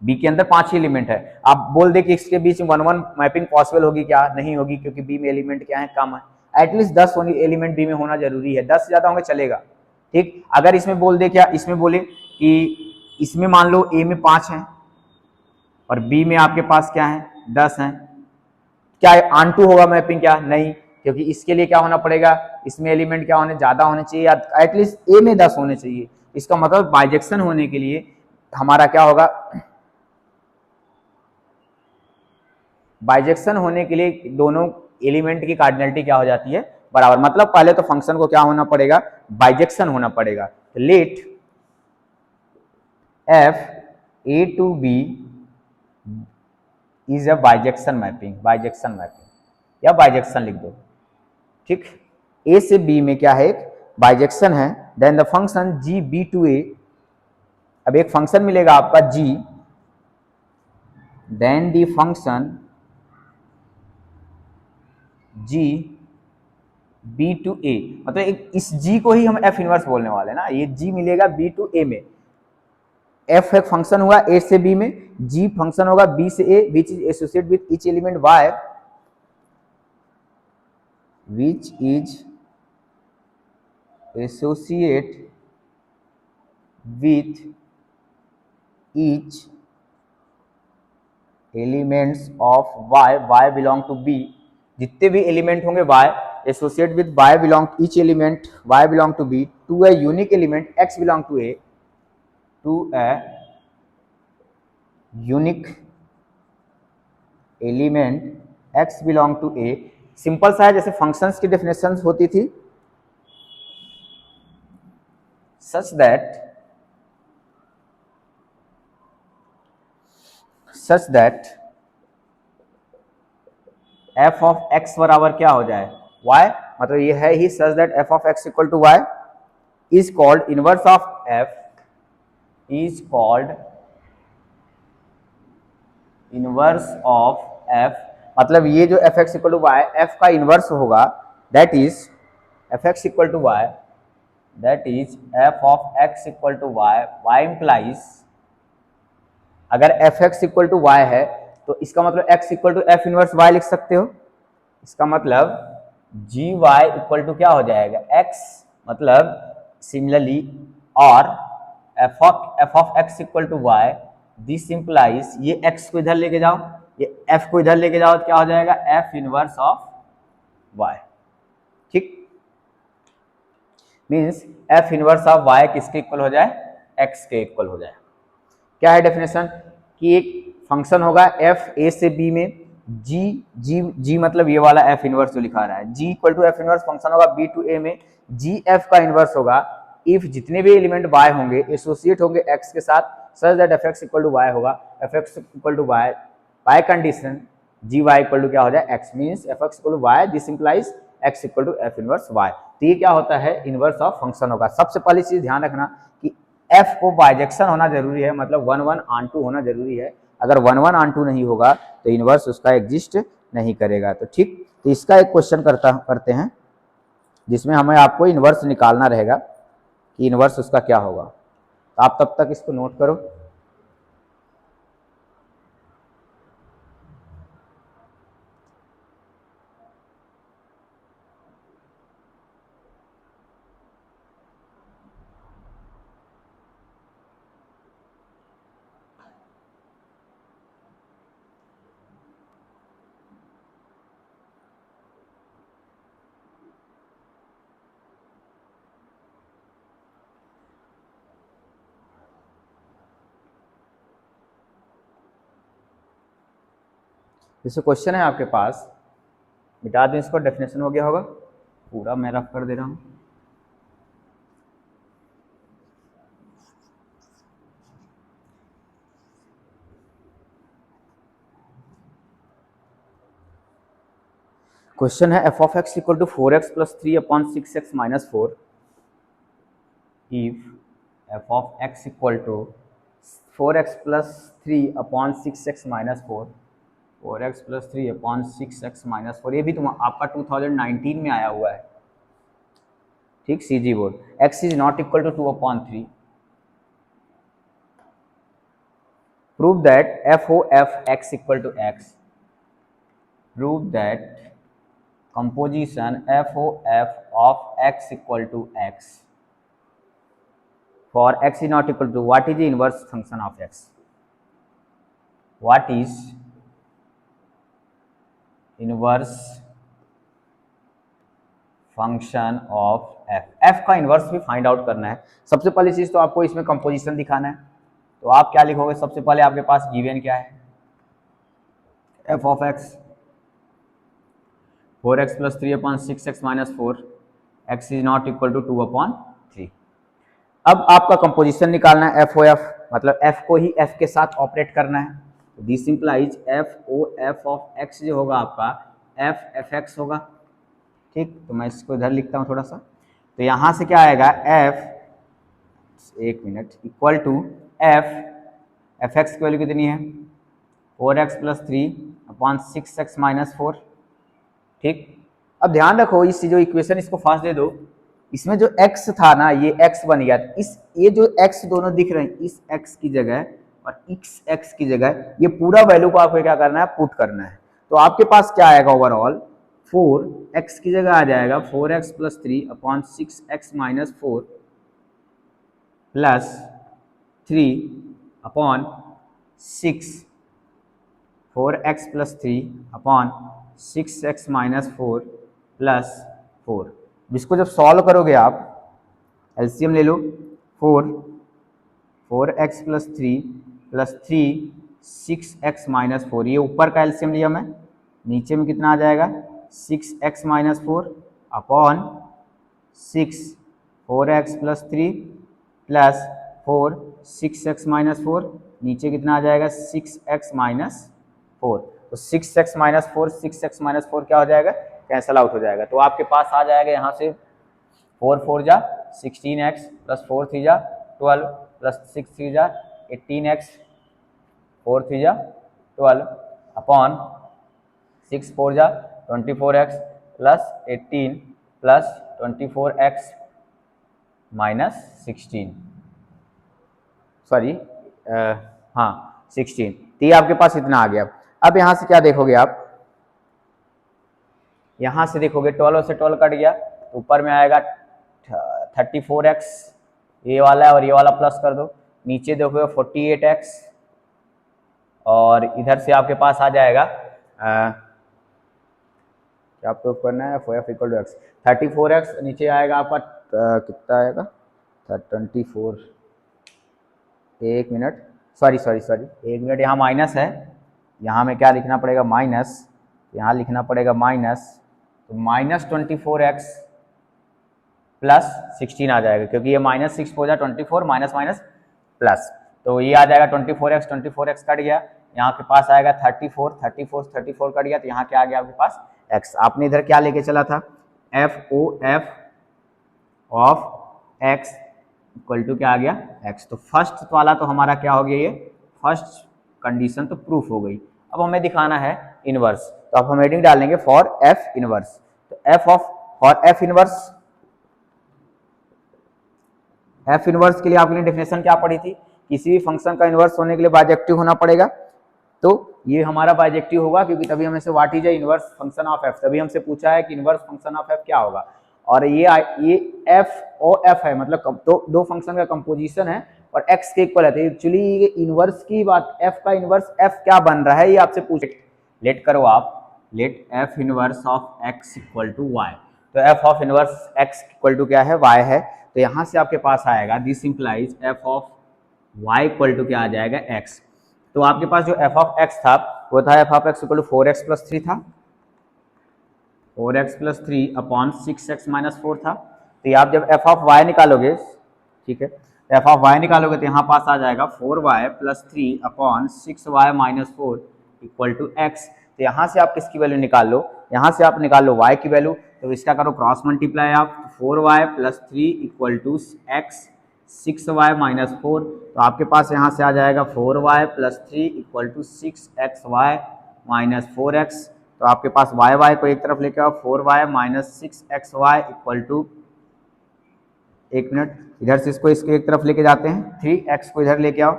बी के अंदर 5 एलिमेंट है। आप बोल दे कि इसके बीच में 1 1 मैपिंग पॉसिबल होगी क्या, नहीं होगी, क्योंकि बी में एलिमेंट क्या है, कम है। एटलीस्ट 10 एलिमेंट बी में होना जरूरी है, 10 से ज्यादा होंगे चलेगा, ठीक। अगर इसमें बोल दे क्या, इसमें बोले कि इसमें मान लो ए में 5 है और बी में आपके पास क्या है 10 है, क्या ऑन टू होगा मैपिंग, क्या नहीं, क्योंकि इसके लिए क्या होना पड़ेगा, इसमें एलिमेंट क्या होने, ज्यादा होने चाहिए या एटलीस्ट ए में 10 होने चाहिए। इसका मतलब बाइजेक्शन होने के लिए हमारा क्या होगा, बाइजेक्शन होने के लिए दोनों एलिमेंट की कार्डिनलिटी क्या हो जाती है, बराबर। मतलब पहले तो फंक्शन को क्या होना पड़ेगा, बाइजेक्शन होना पड़ेगा। तो let f A to B is a bijection mapping, bijection mapping या बाइजेक्शन लिख दो, ठीक। ए से बी में क्या है, एक बाइजेक्शन है। Then the function g B to A, अब एक फंक्शन मिलेगा आपका g, then the function g B to A, मतलब एक इस जी को ही हम एफ इनवर्स बोलने वाले हैं ना, ये जी मिलेगा बी टू ए में। एफ एक फंक्शन हुआ ए से बी में, जी फंक्शन होगा बी से A, which is associate with each element y, which is associate with each elements of y, y belong to B, जितने भी एलिमेंट होंगे y associate with y belong each element y belong to B to A unique element x belong to A, to A unique element x belong to A. Simple सा है, जैसे functions की definition होती थी, such that f of x बराबर क्या हो जाए, वाई, मतलब ये है ही such that f of x equal to y is called inverse of f, is called inverse of f. मतलब ये जो f x equal to y f का इनवर्स होगा, that is f x equal to y, that is f of x equal to y, y implies, अगर f x equal to y है तो इसका मतलब x equal to f inverse Y लिख सकते हो। इसका मतलब जी वाई इक्वल टू क्या हो जाएगा, एक्स, मतलब सिमिलरली, और f of x equal to y, this implies, ये एक्स को इधर लेके जाओ, ये एफ को इधर लेके जाओ तो क्या हो जाएगा, एफ इनवर्स ऑफ वाई, ठीक। Means f inverse of y किसके इक्वल हो जाए, एक्स के इक्वल हो जाए। क्या है डेफिनेशन, कि एक फंक्शन होगा एफ ए से बी में, जी जी जी मतलब ये वाला एफ इनवर्स जो लिखा रहा है, g equal to f inverse function होगा बी टू ए में, जी एफ का इनवर्स होगा इफ जितने भी एलिमेंट वाई होंगे एसोसिएट होंगे एक्स के साथ, such that f x equal to y होगा, f x equal to y by condition g y equal to क्या हो जाए, x, means f x equal to y, this implies x equal to f inverse y. तो ये क्या होता है, inverse of function होगा। सबसे पहली चीज ध्यान रखना कि एफ को बाइजेक्शन होना जरूरी है, मतलब 1 1 ऑन टू होना जरूरी है। अगर 1 1 ऑन टू नहीं होगा तो इनवर्स उसका एग्जिस्ट नहीं करेगा। तो ठीक, तो इसका एक क्वेश्चन करते हैं जिसमें हमें आपको इनवर्स निकालना रहेगा कि इनवर्स उसका क्या होगा। तो आप तब तक इसको नोट करो। जैसे क्वेश्चन है आपके पास, मिटा दूं इसको, डेफिनेशन हो गया होगा, पूरा मैं रफ कर दे रहा हूँ। क्वेश्चन है f of x equal to 4x plus 3/6x minus 4 if f of x equal to 4x plus 3/6x minus 4, 4x plus 3/6x minus 4, ये भी तुम आपका 2019 में आया हुआ है, ठीक, CG board. x is not equal to 2/3, prove that f o f x equal to x, prove that composition FOF of x equal to x for x is not equal to, what is the inverse function of x, what is inverse function of f, f का inverse भी find out करना है। सबसे पहली चीज तो आपको इसमें कंपोजिशन दिखाना है, तो आप क्या लिखोगे, सबसे पहले आपके पास गिवन क्या है, f of x 4x plus 3/6x minus 4, x is not equal to 2/3। अब आपका कंपोजिशन निकालना है एफ ओ एफ, मतलब f को ही f के साथ ऑपरेट करना है, तो this implies f o f of x जो होगा आपका f एफ एक्स होगा, ठीक। तो मैं इसको इधर लिखता हूँ थोड़ा सा, तो यहाँ से क्या आएगा f, एक minute, equal to f f x की वैल्यू कितनी है 4x प्लस 3/6x माइनस 4, ठीक। अब ध्यान रखो, इस जो इक्वेशन इसको फास्ट दे दो, इसमें जो x था ना ये x बन गया, इस ये जो x दोनों दिख रहे हैं, इस x की जगह और x की जगह ये पूरा वैल्यू को आपको क्या करना है, पुट करना है। तो आपके पास क्या आएगा ओवरऑल, 4x की जगह आ जाएगा 4x plus 3/6x minus 4 plus 3/6, 4x plus 3/6x minus 4 plus 4। इसको जब सॉल्व करोगे आप, एलसीएम ले लो, 4x plus 3 plus 6x minus 4, ये ऊपर का एलसीएम लिया मैं, नीचे में कितना आ जाएगा 6x minus 4 upon 6, 4x plus 3 plus 4 6x minus 4, नीचे कितना आ जाएगा 6x माइनस 4, तो 6x माइनस 4, 6x माइनस 4 क्या हो जाएगा, कैंसल आउट हो जाएगा। तो आपके पास आ जाएगा यहाँ से 4 4 जा 16x प्लस 4 3 जा 12 प्लस 6 3 जा 18x, 4 3 जा 12 अपॉन 6 4 जा 24x plus 18 plus 24x minus 16, sorry हाँ 16, तो ये आपके पास इतना आ गया। अब यहाँ से क्या देखोगे आप, यहाँ से देखोगे 12 से 12 कट गया, तो ऊपर में आएगा 34x, ये वाला है और ये वाला प्लस कर दो, नीचे देखोगे 48x, और इधर से आपके पास आ जाएगा क्या आपको करना है, f equal to x 34x, नीचे आएगा आपका कितना आएगा 24, एक मिनट, सॉरी एक मिनट, यहाँ माइनस है, यहाँ में क्या लिखना पड़ेगा माइनस, यहाँ लिखना पड़ेगा माइनस, तो माइनस 24x प्लस 16 आ जाएगा, क्योंकि ये माइनस 6 हो जाए 24 माइनस माइनस प्लस, तो ये आ जाएगा 24x कट गया, यहाँ के पास आएगा 34 कट गया, तो यहाँ क्या आ गया आपके पास x। आपने इधर क्या लेके चला था, f o f of x equal to क्या आ गया x, तो फर्स्ट वाला तो हमारा क्या हो गया, ये फर्स्ट कंडीशन तो प्रूफ हो गई। अब हमें दिखाना है इनवर्स, तो अब हम हेडिंग डालेंगे फॉर f इनवर्स, तो फॉर f इनवर्स के लिए आपने डेफिनेशन क्या पढ़ी थी, किसी भी फंक्शन का इनवर्स होने के लिए बाइजेक्टिव होना पड़ेगा, तो ये हमारा बाइजेक्टिव होगा, क्योंकि तभी हमें से what is A inverse function of f, तभी हमसे पूछा है कि इनवर्स फंक्शन ऑफ f क्या होगा, और ये f ओ f है, मतलब तो दो फंक्शन का कंपोजिशन है और x के इक्वल है, तो एक्चुअली ये इनवर्स की बात, f का इनवर्स f क्या बन रहा है ये आपसे पूछे, लेट करो आप, let f inverse of x equal to y, तो f of inverse x equal to क्या है y है, तो यहाँ से आपके पास आएगा this implies f of y equal to क्या आ जाएगा x, तो आपके पास जो f ऑफ x था वो था f of x equal to 4x plus 3 था, 4x plus 3 upon 6x minus 4 था। तो आप जब एफ ऑफ वाई निकालोगे, ठीक है, एफ ऑफ वाई निकालोगे तो यहाँ पास आ जाएगा 4y plus 3 upon 6y minus 4 equal to x. तो यहाँ से आप किसकी वैल्यू निकाल लो, यहाँ से आप निकाल लो y की वैल्यू, तो इसका करो क्रॉस मल्टीप्लाई आप, 4y plus 3 equal to x, 6y minus 4, तो आपके पास यहाँ से आ जाएगा 4y plus 3 equal to 6xy minus 4x। तो आपके पास y को एक तरफ लेके आओ, 4y minus 6xy equal to, एक मिनट, इधर से इसको एक तरफ लेके जाते हैं, 3x को इधर लेके आओ,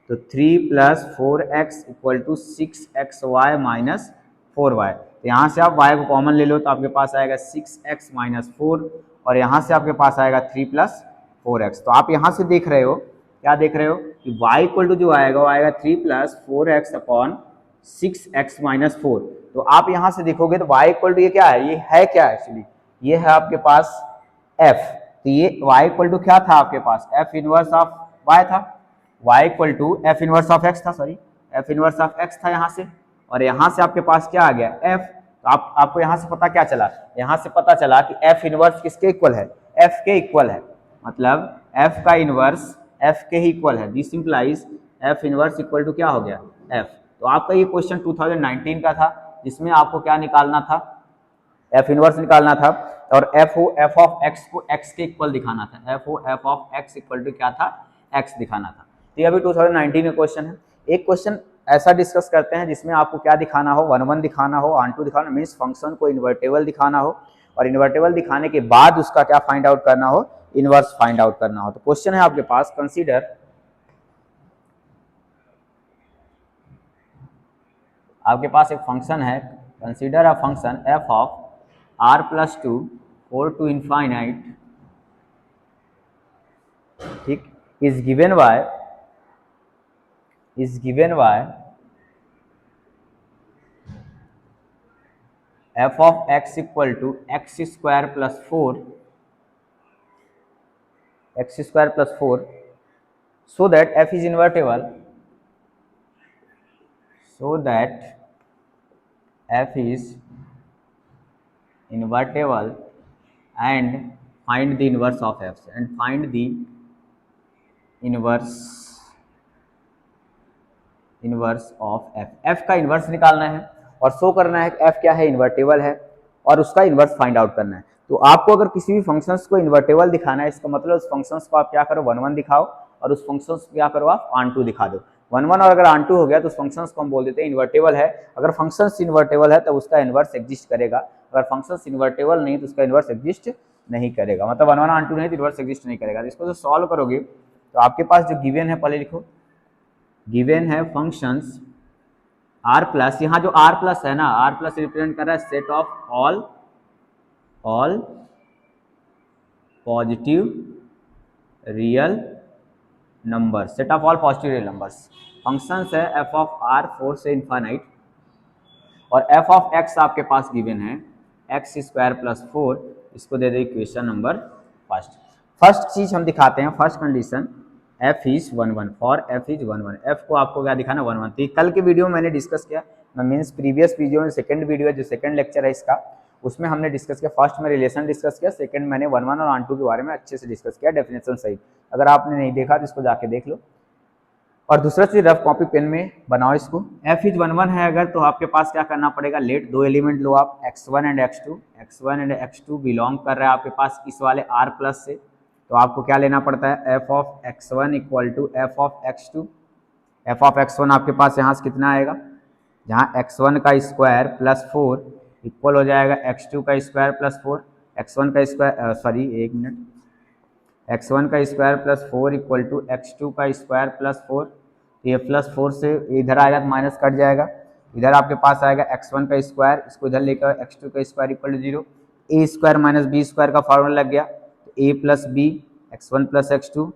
तो 3 plus 4x equal to 6xy minus 4y। तो यहाँ से आप y को कॉमन ले लो तो आपके पास आएगा 6x माइनस 4, और यहाँ से आपके पास आएगा 3 प्लस 4x। तो आप यहाँ से देख रहे हो, क्या देख रहे हो कि y इक्वल टू जो आएगा वो आएगा 3 plus 4x upon 6x minus 4। तो आप यहाँ से देखोगे तो y इक्वल टू ये क्या है, ये है क्या एक्चुअली, ये है आपके पास f। तो ये y इक्वल टू क्या था आपके पास, f इनवर्स ऑफ y था, y equal to f inverse of x था, sorry f inverse of x था यहाँ से, और यहाँ से आपके पास क्या आ गया f। तो आपको यहाँ से पता क्या चला, यहाँ से पता चला कि f इनवर्स किसके इक्वल है, f के इक्वल है, मतलब f का इनवर्स f के ही इक्वल है। This implies f inverse equal to क्या हो गया, f। तो आपका ये क्वेश्चन 2019 का था, जिसमें आपको क्या निकालना था, f इनवर्स निकालना था, और f ऑफ x को x के इक्वल दिखाना था, f of x equal to क्या था, x दिखाना था। तो ये अभी 2019 का क्वेश्चन है। एक क्वेश्चन ऐसा डिस्कस करते हैं जिसमें आपको क्या दिखाना हो, 1 दिखाना हो, ऑन टू दिखाना, मीन्स फंक्शन को इन्वर्टेबल दिखाना हो, और इन्वर्टेबल दिखाने के बाद उसका क्या फाइंड आउट करना हो, इनवर्स फाइंड आउट करना हो। तो क्वेश्चन है आपके पास, कंसीडर, आपके पास एक फंक्शन है, consider a function f of r plus 2 4 to infinite, ठीक, is given by f of x equal to x square plus 4, so that f is invertible, and find the inverse of f, and find the inverse of f का inverse निकालना है और show करना है कि f क्या है, invertible है, और उसका इनवर्स फाइंड आउट करना है। तो आपको अगर किसी भी फंक्शंस को इन्वर्टेबल दिखाना है, इसका मतलब उस फंक्शंस को आप क्या करो, 1 दिखाओ, और उस फंक्शंस को क्या करो, आप ऑन टू दिखा दो। 1 और अगर ऑन टू हो गया तो उस फंक्शंस को हम बोल देते हैं इन्वर्टेबल है। अगर फंक्शंस इन्वर्टेबल है तो उसका इनवर्स एग्जिस्ट करेगा, अगर फंक्शंस इन्वर्टेबल नहीं तो उसका इनवर्स एग्जिस्ट नहीं करेगा, मतलब 1 ऑन टू नहीं तो इनवर्स एग्जिस्ट नहीं करेगा। इसको जो सॉल्व करोगे तो आपके पास जो गिवन है, पहले लिखो, गिवन है फंक्शंस r प्लस, यहाँ जो r प्लस है ना, r प्लस रिप्रेजेंट कर रहा है set of all positive real number, set of all positive real numbers. Functions है f ऑफ r 4 से इनफाइनाइट, और f ऑफ x आपके पास गिवन है x स्क्वायर प्लस 4, इसको दे दे इक्वेशन नंबर फर्स्ट चीज हम दिखाते हैं, first condition f is 1 for f is 1 f को आपको क्या दिखाना, 1 तो कल के वीडियो में मैंने डिस्कस किया, मीन्स प्रीवियस वीडियो में सेकंड वीडियो है, जो सेकंड लेक्चर है इसका, उसमें हमने डिस्कस किया। फर्स्ट में रिलेशन डिस्कस किया, सेकंड मैंने 1 और ऑन टू के बारे में अच्छे से डिस्कस किया, डेफिनेशन सहित। अगर आपने नहीं देखा तो इसको जाके देख लो। और दूसरा चीज, रफ कॉपी पेन में बनाओ इसको। f इज 1 है अगर, तो आपके पास क्या करना पड़ेगा, लेट दो एलिमेंट लो आप, x1 एंड x2 बिलोंग कर रहा है आपके पास इस वाले r प्लस से, तो आपको क्या लेना पड़ता है, f of x1 equal to f of x2। f of x1 आपके पास यहाँ से कितना आएगा, जहाँ x1 का स्क्वायर प्लस 4 इक्वल हो जाएगा x2 का स्क्वायर प्लस 4, x1 का स्क्वायर, सॉरी एक मिनट, x1 का square plus 4 equal to x2 का स्क्वायर प्लस 4, तो ये प्लस 4 से इधर आएगा तो माइनस कट जाएगा, इधर आपके पास आएगा x1 का स्क्वायर, इसको इधर लेकर x2 का square equal to 0, a square minus b square का फॉर्मूला लग गया, तो a plus B x1 plus x2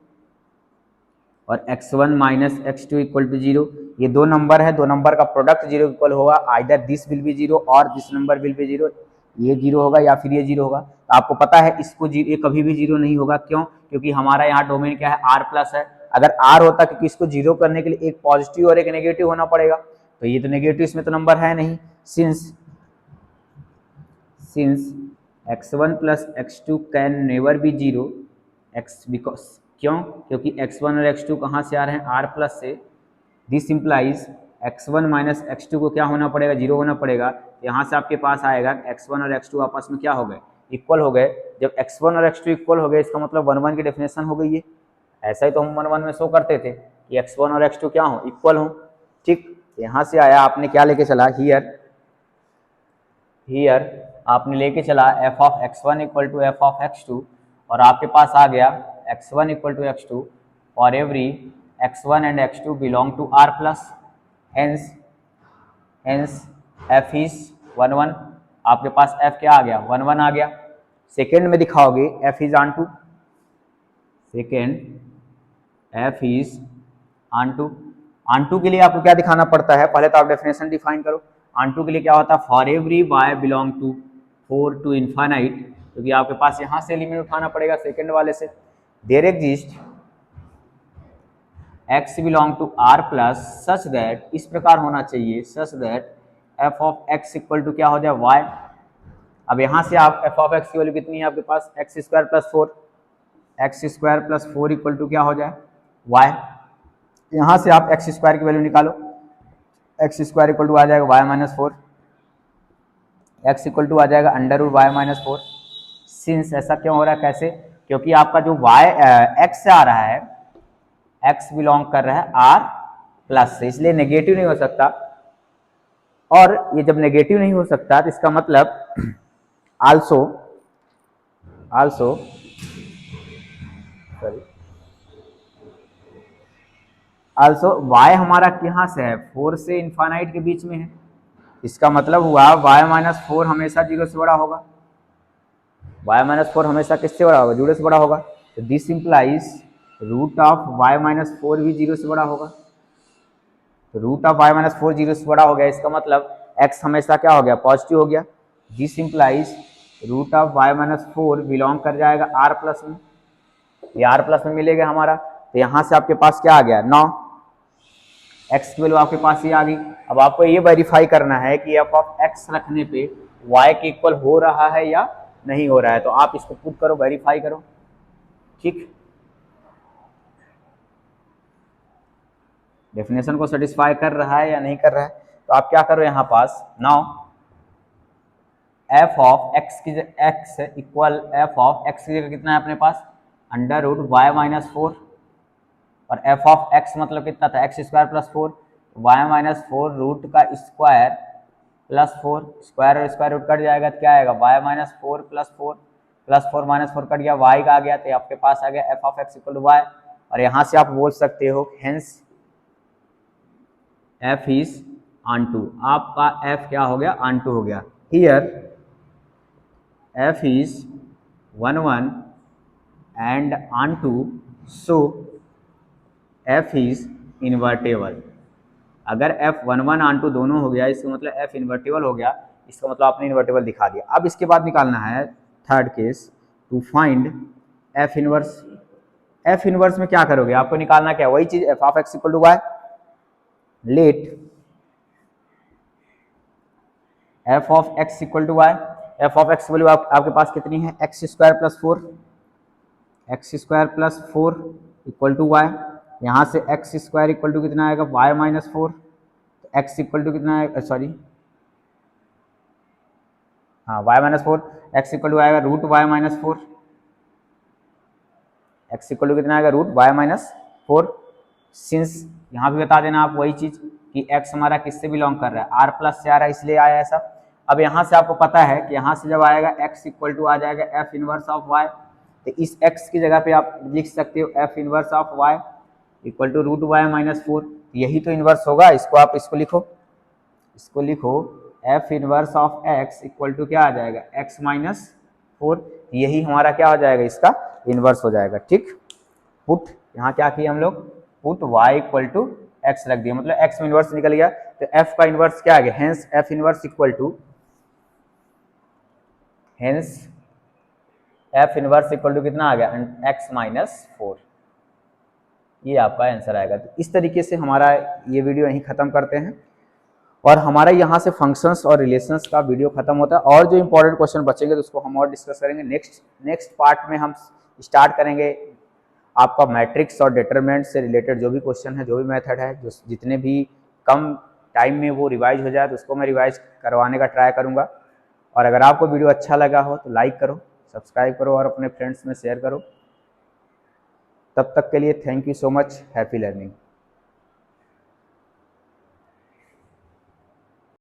और x1 minus x2 equal to 0। ये दो नंबर है, दो नंबर का प्रोडक्ट 0 इक्वल होगा, आइदर दिस विल बी 0 और दिस नंबर विल बी 0, ये 0 होगा या फिर ये 0 होगा। तो आपको पता है इसको ये कभी भी 0 नहीं होगा, क्यों, क्योंकि हमारा यहाँ डोमेन क्या है, r प्लस है। अगर r होता, क्योंकि इसको 0 करने के लिए एक पॉजिटिव और एक नेगेटिव होना पड़ेगा, तो ये तो नेगेटिव, इसमें तो नंबर है नहीं। Since x1 plus x2 can never be zero, x because क्यों, क्योंकि x1 और x2 कहाँ से आ रहे हैं, r प्लस से। This implies x1 minus x2 को क्या होना पड़ेगा, जीरो होना पड़ेगा। यहाँ से आपके पास आएगा x1 और x2 आपस में क्या हो गए, इक्वल हो गए। जब x1 और x2 इक्वल हो गए इसका मतलब 1 1 की डेफिनेशन हो गई है। ऐसा ही तो हम 1 1 में शो करते थे कि x1 और x2 क्या हो, इक्वल हो। ठीक, यहाँ से आया, आपने क्या लेके चला, हियर आपने लेके चला f of x1 equal to f of x2, और आपके पास आ गया x1 equal to x2 for every x1 and x2 belong to r plus, hence f is 1 1। आपके पास f क्या आ गया, 1 1 आ गया। सेकेंड में दिखाओगे f is onto, second f is onto के लिए आपको क्या दिखाना पड़ता है, पहले तो आप डेफिनेशन डिफाइन करो। ऑन टू के लिए क्या होता है, for every y belong to 4 to infinite, क्योंकि आपके पास यहाँ से लिमिट उठाना पड़ेगा सेकेंड वाले से। There exist x belong to r plus such that, इस प्रकार होना चाहिए, such that f of x equal to क्या हो जाए, y। अब यहाँ से आप f ऑफ x की वैल्यू कितनी है आपके पास, x square plus 4, x square plus 4 equal to क्या हो जाए, y। यहाँ से आप एक्स स्क्वायर की वैल्यू निकालो, एक्स स्क्वायर इक्वल टू आ जाएगा y minus 4, x equal to आ जाएगा under root y minus 4। Since ऐसा क्यों हो रहा है, कैसे, क्योंकि आपका जो y x से आ रहा है, x बिलोंग कर रहा है r प्लस से, इसलिए नेगेटिव नहीं हो सकता। और ये जब नेगेटिव नहीं हो सकता तो इसका मतलब आल्सो y हमारा कहाँ से है, 4 से इन्फाइनाइट के बीच में है। इसका मतलब हुआ y माइनस 4 हमेशा जीरो से बड़ा होगा, y माइनस 4 हमेशा किससे बड़ा होगा, जीरो से बड़ा होगा। तो this implies root of y minus 4 भी जीरो से बड़ा होगा। तो root of y minus 4 zero से बड़ा हो गया, इसका मतलब x हमेशा क्या हो गया, पॉजिटिव हो गया। This implies root of y minus 4 belong कर जाएगा r प्लस में, ये r प्लस में मिलेगा हमारा। तो यहाँ से आपके पास क्या आ गया, 9, x की वैल्यू आपके पास ये आ गई। अब आपको ये वेरीफाई करना है कि f ऑफ x रखने पे y के इक्वल हो रहा है या नहीं हो रहा है, तो आप इसको पुट करो, वेरीफाई करो। ठीक, डेफिनेशन को सेटिस्फाई कर रहा है या नहीं कर रहा है, तो आप क्या करो, यहाँ पास नाउ f ऑफ x की x equal f of x की जगह कितना है अपने पास, अंडर रूट वाई माइनस 4, और f ऑफ x मतलब कितना था, x square plus 4, y minus 4 root का स्क्वायर प्लस 4, स्क्वायर और स्क्वायर रूट कट जाएगा तो क्या आएगा, y minus 4 plus 4 plus 4 minus 4 cut गया, वाई का आ गया, तो आपके पास आ गया f of x equal to y. और यहाँ से आप बोल सकते हो hence f is onto, आपका f क्या हो गया, ऑन टू हो गया। Here f is 1 1 and onto, so f is invertible. अगर f 1 1 ऑन टू दोनों हो गया, इसका मतलब f इन्वर्टेबल हो गया, इसका मतलब आपने इन्वर्टेबल दिखा दिया। अब इसके बाद निकालना है third case, to find f inverse. f inverse में क्या करोगे, आपको निकालना क्या है, वही चीज f of x equal to y. Let f of x equal to y, f of x value आपके पास कितनी है, x square plus 4, x square plus 4 equal to y. यहाँ से एक्स स्क्वायर इक्वल टू कितना आएगा, वाई माइनस 4, तो x equal to कितना आएगा, सॉरी हाँ y minus 4, x equal to आएगा root y minus 4, x equal to कितना आएगा, रूट वाई माइनस 4। सिंस यहाँ भी बता देना आप वही चीज कि x हमारा किससे बिलोंग कर रहा है, r प्लस से आ रहा है, इसलिए आया ऐसा। अब यहाँ से आपको पता है कि यहाँ से जब आएगा x इक्वल टू आ जाएगा f इनवर्स ऑफ y, तो इस x की जगह पे आप लिख सकते हो f inverse of y equal to root y minus 4, यही तो इनवर्स होगा। इसको आप इसको लिखो f inverse of x equal to क्या आ जाएगा, x माइनस 4, यही हमारा क्या हो जाएगा, इसका इनवर्स हो जाएगा। ठीक, पुट यहाँ क्या किया हम लोग, put y equal to x रख दिया, मतलब x में इनवर्स निकल गया, तो f का इनवर्स क्या आ गया, hence f inverse equal to, hence f inverse equal to कितना आ गया, x माइनस 4, ये आपका आंसर आएगा। तो इस तरीके से हमारा ये वीडियो यहीं ख़त्म करते हैं। और हमारा यहाँ से फंक्शंस और रिलेशंस का वीडियो खत्म होता है, और जो इंपॉर्टेंट क्वेश्चन बचेंगे तो उसको हम और डिस्कस करेंगे। नेक्स्ट पार्ट में हम स्टार्ट करेंगे आपका मैट्रिक्स और डिटरमिनेंट से रिलेटेड जो भी क्वेश्चन है, जो भी मेथड है, जो जितने भी कम टाइम में वो रिवाइज हो जाए तो उसको मैं रिवाइज करवाने का ट्राई करूँगा। और अगर आपको वीडियो अच्छा लगा हो तो लाइक करो, सब्सक्राइब करो और अपने फ्रेंड्स में शेयर करो। तब तक के लिए thank you so much, happy learning.